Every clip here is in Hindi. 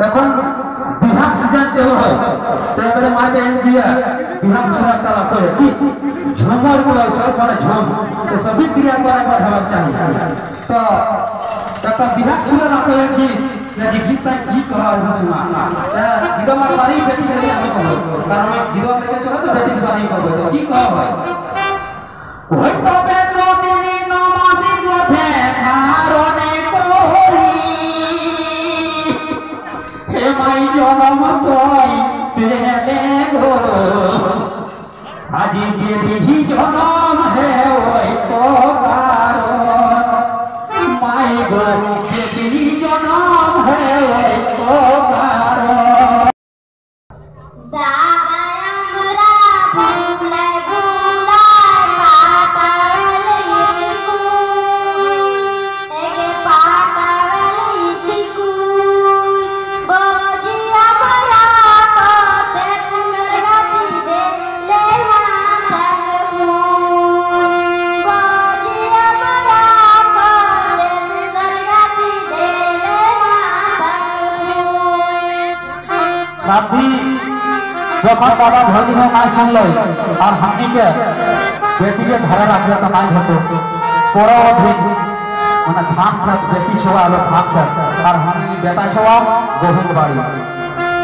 এখন বিহান সিজন চল হয় তারপরে মা বেন দিয়া বিহান সুরা করা করে কি ঝুমর গুলো সব মানে ঝুম তো সবই ক্রিয়া করা পাঠাবার চাই তো একটা বিহান সুরা না করে কি নাকি গীতা কি করা আছে শোনা গীতা মার বাড়ি বেটি গেলে আমি বলবো কারণ আমি গীতা থেকে চলে তো বেটি বাড়ি বলবো তো কি করা হয় ওই তবে নদিনী নমাসি গোঠে কারণে করি হে মাই জনম কই পেলে গো আজি বেটি জনম হে ওই তো কারণ মাই গো বেটি জনম হে ওই তো কারণ साथी जखन बाबा भोजी में माँ सुनल और हमनी के बेटी के घर रखले तो माई होतो पोरा अधिक माने धान खेत बेटी छवा आलो धान खेत और हमनी बेटा छवा गहूम बाड़ी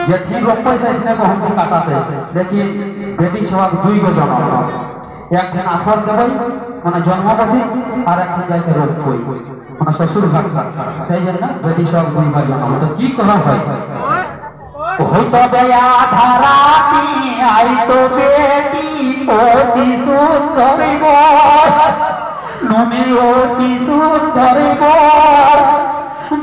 जे ठीक रोपे से इसने गहूम को काटाते लेकिन बेटी छवा दुई गो जन्म एक ठन आफर देबै माने जन्मपति और एक ठन जाय के रोपबै माने ससुर घर का सही है ना बेटी छवा दुई गो जन्म तो की कह है होई तो बेया धराती आई तो बेटी ओती सुंदर मोर नुमी ओती सुंदर मोर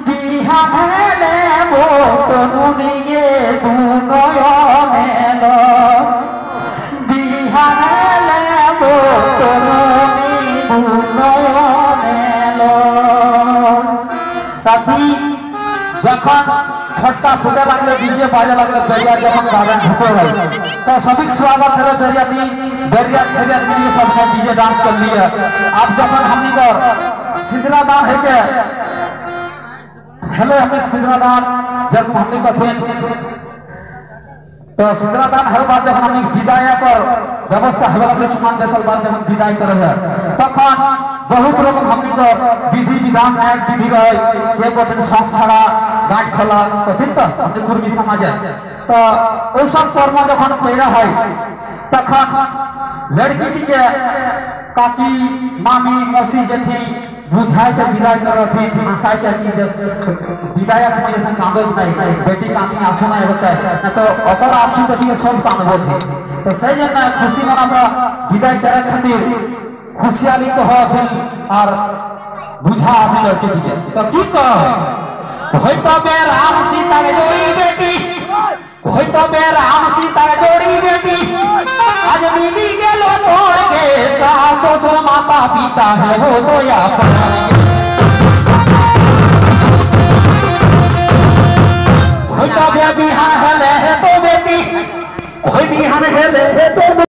बिहान हेले मोट नुनी गे दुनयने लो बिहान हेले मोट नुनी दुनयने लो साथी जखन फटका फुटे लगले डीजे बाजे लगले बेरिया जखन गावन ढुके गई तो सभी स्वागत है बेरिया दी बेरिया छेरिया दी सब ने डीजे डांस कर लिए अब जखन हमनी को सिंदरादान है के हेलो हमें सिंदरादान जब हमनी को थे तो सिंदरादान हर बार जखन हमनी विदाई कर व्यवस्था है लगले चुमान देसल बार जखन विदाई करे है तखन बहुत लोग हमनी को विधि विधान एक विधि रहे के बोतन सब छड़ा गाठ खोला कथिन तो हमने कुर्मी समाज है तो ओ सब कर्म जखन पैरा है तखन लड़की के काकी मामी मौसी जेठी बुझाई के विदाई कर रही भाषा के की जब विदाई समय ऐसा कांदो नहीं बेटी का आंखें आंसू नहीं बचाए न तो ओकर आंसू बेटी के सब कांदबो थी तो सही है ना खुशी मनाबा विदाई करे खातिर खुशियाली को हो और बुझा आदि लड़की के तो की कह होई तो बे राम सीता के जोड़ी बेटी होई तो बे राम सीता के जोड़ी बेटी आज बीबी गेलो तोड़ के सास ससुर माता पिता है वो तो या होई तो बे बिहान हेले है तो बेटी होई बिहान हेले है तो